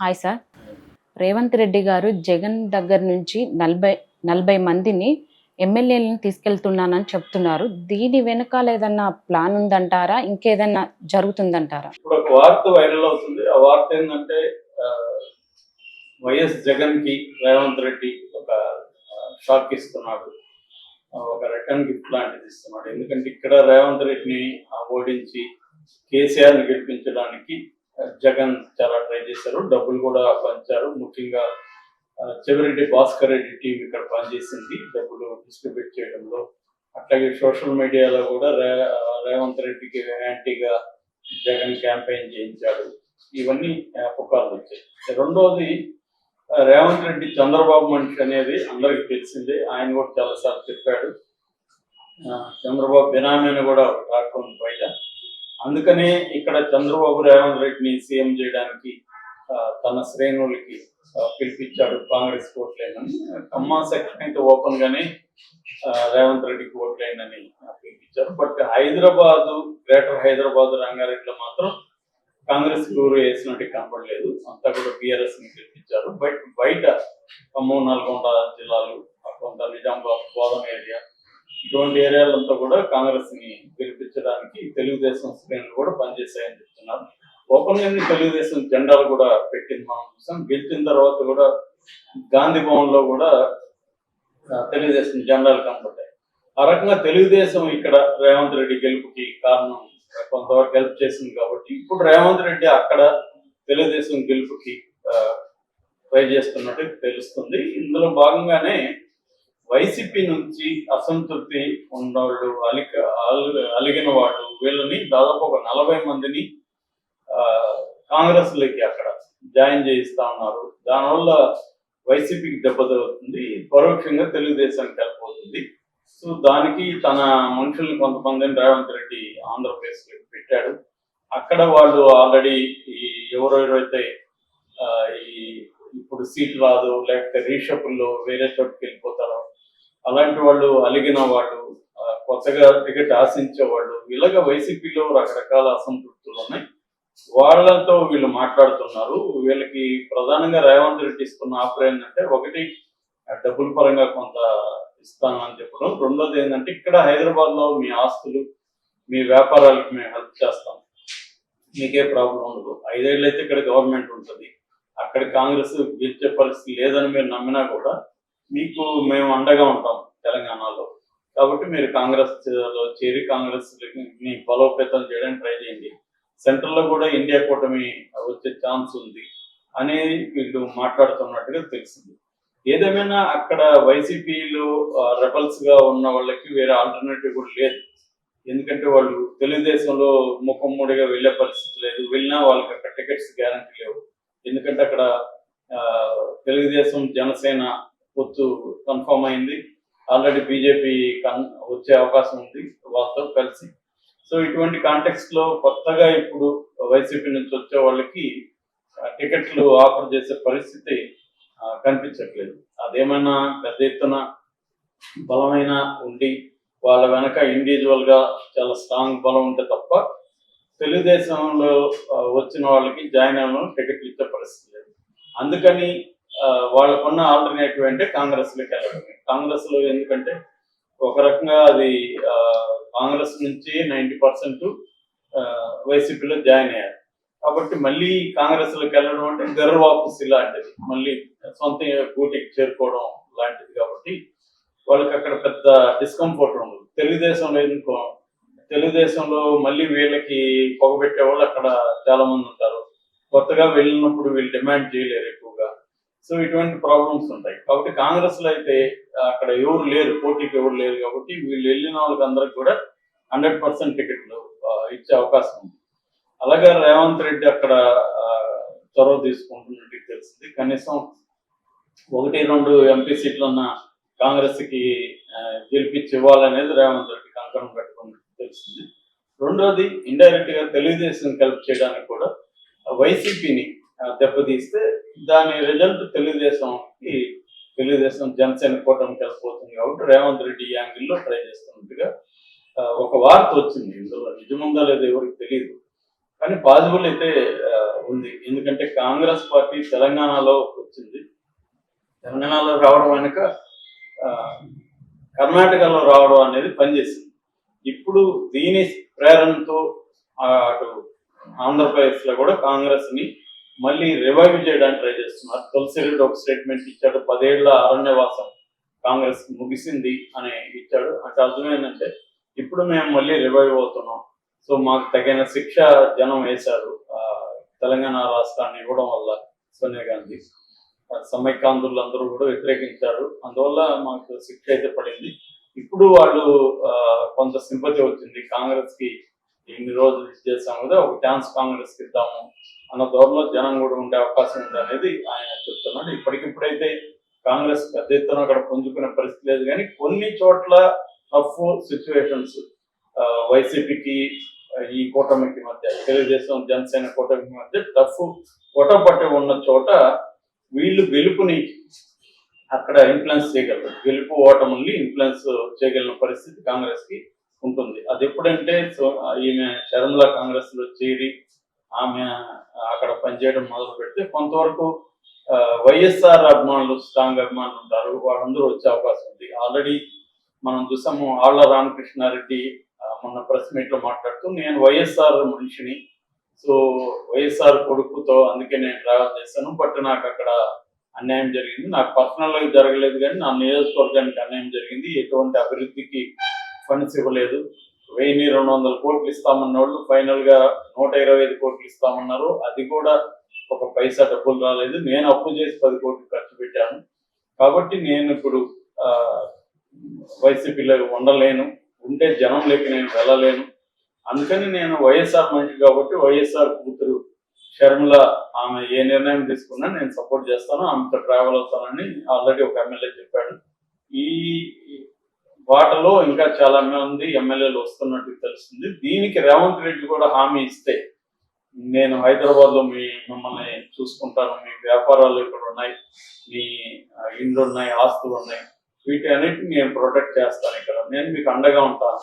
Hi sir. Revanth Reddy గారు జగన్ దగ్గర నుంచి 40 మందిని ఎమ్మెల్యేలను తీసుకెళ్తున్నానని చెప్తున్నారు. దీని వెనకాల ఏదన్నా ప్లాన్ ఉందంటారా? ఇంకేదన్నా జరుగుతుందంటారా? ఇప్పుడు ఒక వార్త వైరల్ అవుతుంది. ఆ వార్త ఏంటంటే వైఎస్ జగన్ కి రేవంత్ రెడ్డి ఒక షాక్ ఇస్తున్నాడు, ఒక రిటర్న్ గిఫ్ట్ లాంటిది ఇస్తున్నాడు. ఎందుకంటే ఇక్కడ రేవంత్ రెడ్డిని ఓడించి కేసీఆర్ ని గెలిపించడానికి జగన్ చాలా ట్రై చేశారు, డబ్బులు కూడా పంచారు. ముఖ్యంగా చెవిరెడ్డి భాస్కర్ రెడ్డి టీం ఇక్కడ పనిచేసింది డబ్బులు డిస్ట్రిబ్యూట్ చేయడంలో. అట్లాగే సోషల్ మీడియాలో కూడా రేవంత్ రెడ్డికి యాంటీగా జగన్ క్యాంపెయిన్ చేయించాడు. ఇవన్నీ పుకార్లు వచ్చాయి. రెండోది, రేవంత్ రెడ్డి చంద్రబాబు మనిషి అనేది అందరికి తెలిసిందే. ఆయన కూడా చాలాసార్లు చెప్పాడు. చంద్రబాబు బినామీని కూడా రాకుండా బయట. అందుకనే ఇక్కడ చంద్రబాబు రేవంత్ రెడ్డిని సీఎం చేయడానికి తన శ్రేణులకి పిలిపించాడు కాంగ్రెస్ ఓట్లేనని. ఖమ్మా సెక్షన్ అయితే ఓపెన్ గానే రేవంత్ రెడ్డికి ఓట్లేనని పిలిపించారు. బట్ హైదరాబాదు, గ్రేటర్ హైదరాబాద్, రంగారెడ్డిలో మాత్రం కాంగ్రెస్ ఊరు వేసినట్టు కనపడలేదు. అంతా కూడా బీఆర్ఎస్ ని పిలిపించారు. బట్ బయట ఖమ్మం, నల్గొండ జిల్లాలు, కొంత నిజామాబాద్, బోధన ఏరియా, ఇటువంటి ఏరియాలంతా కూడా కాంగ్రెస్ ని గెలిపించడానికి తెలుగుదేశం శ్రేణులు కూడా పనిచేశాయని చెప్తున్నారు. ఓపెన్ గానే తెలుగుదేశం జెండాలు కూడా పెట్టింది మనం చూసాం. గెలిచిన తర్వాత కూడా గాంధీ భవన్ లో కూడా తెలుగుదేశం జెండాలు కనపడ్డాయి. ఆ రకంగా తెలుగుదేశం ఇక్కడ రేవంత్ రెడ్డి గెలుపుకి కారణం కొంతవరకు హెల్ప్ చేసింది. కాబట్టి ఇప్పుడు రేవంత్ రెడ్డి అక్కడ తెలుగుదేశం గెలుపుకి ట్రై చేస్తున్నట్టు తెలుస్తుంది. ఇందులో భాగంగానే వైసీపీ నుంచి అసంతృప్తి ఉన్నవాళ్ళు, అలిగిన వాళ్ళు, వీళ్ళని దాదాపు ఒక 40 మందిని కాంగ్రెస్ లోకి అక్కడ జాయిన్ చేయిస్తా ఉన్నారు. దానివల్ల వైసీపీకి దెబ్బతవుతుంది, పరోక్షంగా తెలుగుదేశానికి వెళ్ళిపోతుంది. సో దానికి తన మనుషుల్ని కొంతమందిని రేవంత్ రెడ్డి ఆంధ్రప్రదేశ్ లో పెట్టాడు. అక్కడ వాళ్ళు ఆల్రెడీ ఎవరెవరైతే ఇప్పుడు సీట్ రాదు, లేకపోతే రీషఫుల్లో వేరే చోటుకి వెళ్ళిపోతారో అలాంటి వాళ్ళు, అలిగిన వాళ్ళు, కొత్తగా టికెట్ ఆశించే వాళ్ళు, ఇలాగ వైసీపీలో రకరకాల అసంతృప్తులు ఉన్నాయి. వాళ్ళతో వీళ్ళు మాట్లాడుతున్నారు. వీళ్ళకి ప్రధానంగా రేవంత్ రెడ్డి ఇస్తున్న ఆఫర్ ఏంటంటే, ఒకటి డబ్బుల పరంగా కొంత ఇస్తానని చెప్పడం. రెండోది ఏంటంటే, ఇక్కడ హైదరాబాద్ లో మీ ఆస్తులు, మీ వ్యాపారాలకు మేము హెల్ప్ చేస్తాం, మీకే ప్రాబ్లం ఉండదు. 5 ఏళ్ళు అయితే ఇక్కడ గవర్నమెంట్ ఉంటుంది, అక్కడ కాంగ్రెస్ గెలిచే పరిస్థితి లేదని మీరు నమ్మినా కూడా మీకు మేము అండగా ఉంటాం తెలంగాణలో. కాబట్టి మీరు కాంగ్రెస్ లో చేరి కాంగ్రెస్ ని బలోపేతం చేయడానికి ట్రై చేయండి, సెంట్రల్ లో కూడా ఇండియా కూటమి వచ్చే ఛాన్స్ ఉంది అనేది వీళ్ళు మాట్లాడుతున్నట్టుగా తెలిసింది. ఏదేమైనా అక్కడ వైసీపీలో రెబల్స్ గా ఉన్న వాళ్ళకి వేరే ఆల్టర్నేటివ్ కూడా లేదు. ఎందుకంటే వాళ్ళు తెలుగుదేశంలో ముఖమ్మూడిగా వెళ్లే పరిస్థితి లేదు. వెళ్ళినా వాళ్ళకి అక్కడ టికెట్స్ గ్యారంటీ లేవు. ఎందుకంటే అక్కడ తెలుగుదేశం జనసేన పొత్తు కన్ఫర్మ్ అయింది. ఆల్రెడీ బీజేపీ వచ్చే అవకాశం ఉంది వాళ్ళతో కలిసి. సో ఇటువంటి కాంటెక్స్ట్ లో కొత్తగా ఇప్పుడు వైసీపీ నుంచి వచ్చే వాళ్ళకి టికెట్లు ఆఫర్ చేసే పరిస్థితి కనిపించట్లేదు. అదేమైనా పెద్ద ఎత్తున బలమైన ఉండి వాళ్ళ వెనక ఇండివిజువల్ గా చాలా స్ట్రాంగ్ బలం ఉంటే తప్ప తెలుగుదేశంలో వచ్చిన వాళ్ళకి జాయిన్ అవ్వడం, టికెట్లు ఇచ్చే పరిస్థితి లేదు. అందుకని వాళ్ళకున్న ఆల్టర్నేటివ్ అంటే కాంగ్రెస్ లోకి వెళ్ళడమే. కాంగ్రెస్ లో ఎందుకంటే ఒక రకంగా అది కాంగ్రెస్ నుంచి 90% వైసీపీలో జాయిన్ అయ్యారు. కాబట్టి మళ్ళీ కాంగ్రెస్ లోకి వెళ్ళడం అంటే గర్ర వాపసు లాంటిది, మళ్ళీ సొంత గూటికి చేరుకోవడం లాంటిది. కాబట్టి వాళ్ళకి అక్కడ పెద్ద డిస్కంఫర్ట్ ఉండదు. తెలుగుదేశంలో ఎందుకో, తెలుగుదేశంలో మళ్ళీ వీళ్ళకి పొగబెట్టే వాళ్ళు అక్కడ చాలా మంది ఉంటారు. కొత్తగా వెళ్ళినప్పుడు వీళ్ళు డిమాండ్ చేయలేరు ఎక్కువగా. సో ఇటువంటి ప్రాబ్లమ్స్ ఉంటాయి. కాబట్టి కాంగ్రెస్ లో అయితే అక్కడ ఎవరు లేరు, పోటీకి ఎవరు లేరు. కాబట్టి వీళ్ళు వెళ్ళిన వాళ్ళకి అందరికి కూడా 100% టికెట్లు ఇచ్చే అవకాశం ఉంది. అలాగే రేవంత్ రెడ్డి అక్కడ చొరవ తీసుకుంటున్నట్టు తెలిసింది. కనీసం 1-2 ఎంపీ సీట్లున్న కాంగ్రెస్ కి గెలిపించి ఇవ్వాలనేది రేవంత్ రెడ్డి కంకణం పెట్టుకున్నట్టు తెలిసింది. రెండోది, ఇండైరెక్ట్ గా తెలుగుదేశం హెల్ప్ చేయడానికి కూడా వైసీపీని దెబ్బతీస్తే దాని రిజల్ట్ తెలుగుదేశం జనసేన కూటమి కలిసిపోతుంది. కాబట్టి రేవంత్ రెడ్డి ఈ యాంగిల్లో ట్రై చేస్తున్నట్టుగా ఒక వార్త వచ్చింది. ఇందులో నిజముందా లేదో ఎవరికి తెలియదు. కానీ పాజిబుల్ అయితే ఉంది. ఎందుకంటే కాంగ్రెస్ పార్టీ తెలంగాణలో వచ్చింది. తెలంగాణలో రావడం వెనుక ఆ, కర్ణాటకలో రావడం అనేది పనిచేసింది. ఇప్పుడు దీని ప్రేరణతో అటు ఆంధ్రప్రదేశ్ లో కూడా కాంగ్రెస్ ని మళ్ళీ రివైవ్ చేయడానికి ట్రై చేస్తున్నారు. తులసిరెడ్డి ఒక స్టేట్మెంట్ ఇచ్చాడు, 10 ఏళ్ల అరణ్యవాసం కాంగ్రెస్ ముగిసింది అని ఇచ్చాడు. అంటే అర్థం ఏంటంటే ఇప్పుడు మేము మళ్ళీ రివైవ్ అవుతున్నాం, సో మాకు తగిన శిక్ష జనం వేశారు తెలంగాణ రాష్ట్రాన్ని ఇవ్వడం వల్ల. సోనియా గాంధీ సమైక్యాంధ్రులు అందరూ కూడా వ్యతిరేకించారు, అందువల్ల మాకు శిక్ష అయితే పడింది. ఇప్పుడు వాళ్ళు కొంత సింపతి వచ్చింది, కాంగ్రెస్ కి ఇన్ని రోజులు చేసాం కదా, ఒక ఛాన్స్ కాంగ్రెస్ కి ఇద్దాము అన్న ధోరణిలో జనం కూడా ఉండే అవకాశం ఉంది అనేది ఆయన చెప్తున్నాడు. ఇప్పటికిప్పుడైతే కాంగ్రెస్ పెద్ద ఎత్తున అక్కడ పుంజుకునే పరిస్థితి లేదు, కానీ కొన్ని చోట్ల టఫ్ సిచ్యువేషన్స్ వైసీపీకి ఈ కూటమికి మధ్య, తెలుగుదేశం జనసేన కూటమికి మధ్య టఫ్ పొట్టపట్టి ఉన్న చోట వీళ్ళు గెలుపుని అక్కడ ఇన్ఫ్లుయెన్స్ చేయగలరు. గెలుపు ఓటముల్ని ఇన్ఫ్లుయెన్స్ చేయగలిగిన పరిస్థితి కాంగ్రెస్ కి ఉంటుంది. అది ఎప్పుడంటే ఈమె షర్మిల కాంగ్రెస్ లో చేరి ఆమె అక్కడ పనిచేయడం మొదలు పెడితే కొంతవరకు వైఎస్ఆర్ అభిమానులు, స్ట్రాంగ్ అభిమానులు ఉంటారు, వాళ్ళందరూ వచ్చే అవకాశం ఉంది. ఆల్రెడీ మనం చూసాము, ఆళ్ల రామకృష్ణారెడ్డి మొన్న ప్రెస్ మీట్ లో మాట్లాడుతూ నేను వైఎస్ఆర్ మనిషిని, సో వైఎస్ఆర్ కొడుకుతో అందుకే నేను ట్రావెల్ చేశాను, బట్ నాకు అక్కడ అన్యాయం జరిగింది, నాకు పర్సనల్ గా జరగలేదు కానీ నా నియోజకవర్గానికి అన్యాయం జరిగింది, ఎటువంటి అభివృద్ధికి ఫండ్స్ ఇవ్వలేదు, 1200 కోట్లు ఇస్తామన్న వాళ్ళు ఫైనల్ గా 125 కోట్లు ఇస్తామన్నారు, అది కూడా ఒక పైసా డబ్బులు రాలేదు, నేను అప్పు చేసి 10 కోట్లు ఖర్చు పెట్టాను, కాబట్టి నేను ఇప్పుడు వైసీపీలో ఉండలేను, ఉంటే జనం లేక నేను వెళ్ళలేను, అందుకని నేను వైఎస్ఆర్ మనిషి కాబట్టి వైఎస్ఆర్ కూతురు షర్మిల ఆమె ఏ నిర్ణయం తీసుకున్నా నేను సపోర్ట్ చేస్తాను, ఆమెతో ట్రావెల్ అవుతానని ఆల్రెడీ ఒక ఎమ్మెల్యే చెప్పాడు. ఈ వాటలో ఇంకా చాలా మంది ఎమ్మెల్యేలు వస్తున్నట్టు తెలుస్తుంది. దీనికి రేవంత్ రెడ్డి కూడా హామీ ఇస్తే, నేను హైదరాబాద్ లో మిమ్మల్ని చూసుకుంటాను, మీ వ్యాపారాలు ఇక్కడ ఉన్నాయి, మీ ఇండ్లు ఉన్నాయి, ఆస్తులు ఉన్నాయి, వీటి అన్నిటిని నేను ప్రొటెక్ట్ చేస్తాను, ఇక్కడ నేను మీకు అండగా ఉంటాను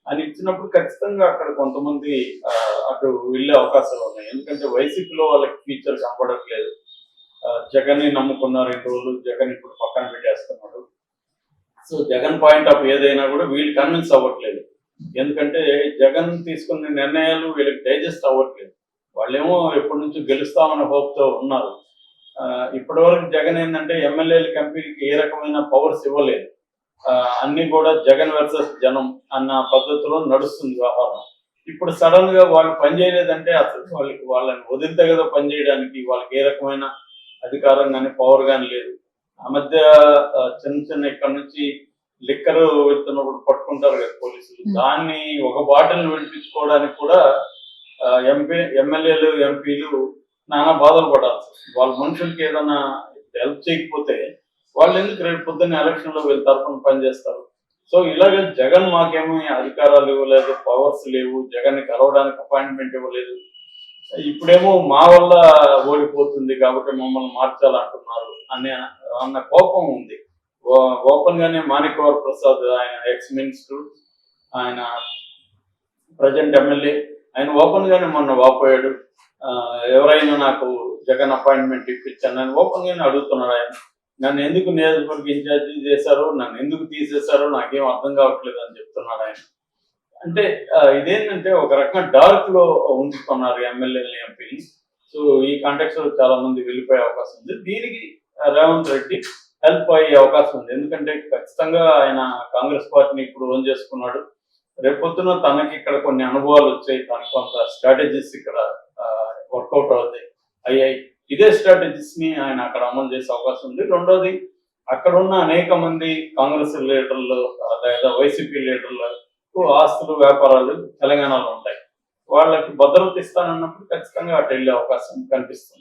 అని ఇచ్చినప్పుడు ఖచ్చితంగా అక్కడ కొంతమంది అటు వెళ్ళే అవకాశాలు ఉన్నాయి. ఎందుకంటే వైసీపీలో వాళ్ళకి ఫ్యూచర్ కనపడట్లేదు, జగన్ ని నమ్ముకున్నారు 2 రోజులు, జగన్ ఇప్పుడు పక్కన పెట్టేస్తున్నాడు. సో జగన్ పాయింట్ ఆఫ్ ఏదైనా కూడా వీళ్ళు కన్విన్స్ అవ్వట్లేదు, ఎందుకంటే జగన్ తీసుకున్న నిర్ణయాలు వీళ్ళకి డైజెస్ట్ అవ్వట్లేదు. వాళ్ళేమో ఎప్పటి నుంచో గెలుస్తామనే హోప్తో ఉన్నారు. ఇప్పటి వరకు జగన్ ఏంటంటే ఎమ్మెల్యేలకి, ఎంపీలకి ఏ రకమైన పవర్స్ ఇవ్వలేదు, అన్ని కూడా జగన్ వర్సెస్ జనం అన్న పద్ధతిలో నడుస్తుంది వ్యవహారం. ఇప్పుడు సడన్ గా వాళ్ళు పనిచేయలేదంటే అసలు వాళ్ళని వదిలితే కదా పనిచేయడానికి, వాళ్ళకి ఏ రకమైన అధికారం కానీ పవర్ కానీ లేదు. ఆ మధ్య చిన్న ఇక్కడ నుంచి లిక్కర్ వెళ్తున్నప్పుడు పట్టుకుంటారు కదా పోలీసులు, దాన్ని ఒక బాటిల్ని విడిపించుకోవడానికి కూడా ఎమ్మెల్యేలు, ఎంపీలు నానా బాధలు పడాల్సి వస్తుంది. వాళ్ళ మనుషులకి ఏదైనా హెల్ప్ చేయకపోతే వాళ్ళు ఎందుకు రేపు పొద్దున్న ఎలక్షన్ లో వీళ్ళ తరఫున పనిచేస్తారు? సో ఇలాగ జగన్ మాకేమీ అధికారాలు ఇవ్వలేదు, పవర్స్ లేవు, జగన్ ని కలవడానికి అపాయింట్మెంట్ ఇవ్వలేదు, ఇప్పుడేమో మా వల్ల ఓడిపోతుంది కాబట్టి మమ్మల్ని మార్చాలంటున్నారు అన్న కోపం ఉంది. ఓపెన్ గానే మాణిక్యవర్ ప్రసాద్, ఆయన ఎక్స్ మినిస్టర్, ఆయన ప్రజెంట్ ఎమ్మెల్యే, ఆయన ఓపెన్ గానే మొన్న వాపోయాడు, ఎవరైనా నాకు జగన్ అపాయింట్మెంట్ ఇప్పించాను నేను ఓపెన్ గానే అడుగుతున్నాడు. ఆయన నన్ను ఎందుకు నియోజకవర్గ ఇన్ఛార్జి చేశారో, నన్ను ఎందుకు తీసేశారో నాకేం అర్థం కావట్లేదు అని చెప్తున్నాడు ఆయన. అంటే ఇదేంటంటే ఒక రకంగా డార్క్ లో ఉంచుతున్నారు ఎమ్మెల్యేలని, ఎంపీని. సో ఈ కాంటాక్ట్స్ లో చాలా మంది వెళ్ళిపోయే అవకాశం ఉంది. దీనికి రేవంత్ రెడ్డి హెల్ప్ అయ్యే అవకాశం ఉంది, ఎందుకంటే ఖచ్చితంగా ఆయన కాంగ్రెస్ పార్టీని ఇప్పుడు ఓన్ చేసుకున్నాడు. రేపొద్దున తనకి ఇక్కడ కొన్ని అనుభవాలు వచ్చాయి, తనకు కొంత స్ట్రాటజీస్ ఇక్కడ వర్కౌట్ అవుతాయి, అయ్యాయి. ఇదే స్ట్రాటజీస్ ని ఆయన అక్కడ అమలు చేసే అవకాశం ఉంది. రెండోది, అక్కడ ఉన్న అనేక మంది కాంగ్రెస్ లీడర్లు లేదా వైసీపీ లీడర్లకు ఆస్తులు, వ్యాపారాలు తెలంగాణలో ఉంటాయి, వాళ్ళకి భద్రత ఇస్తానన్నప్పుడు ఖచ్చితంగా అటు వెళ్ళే అవకాశం కనిపిస్తుంది.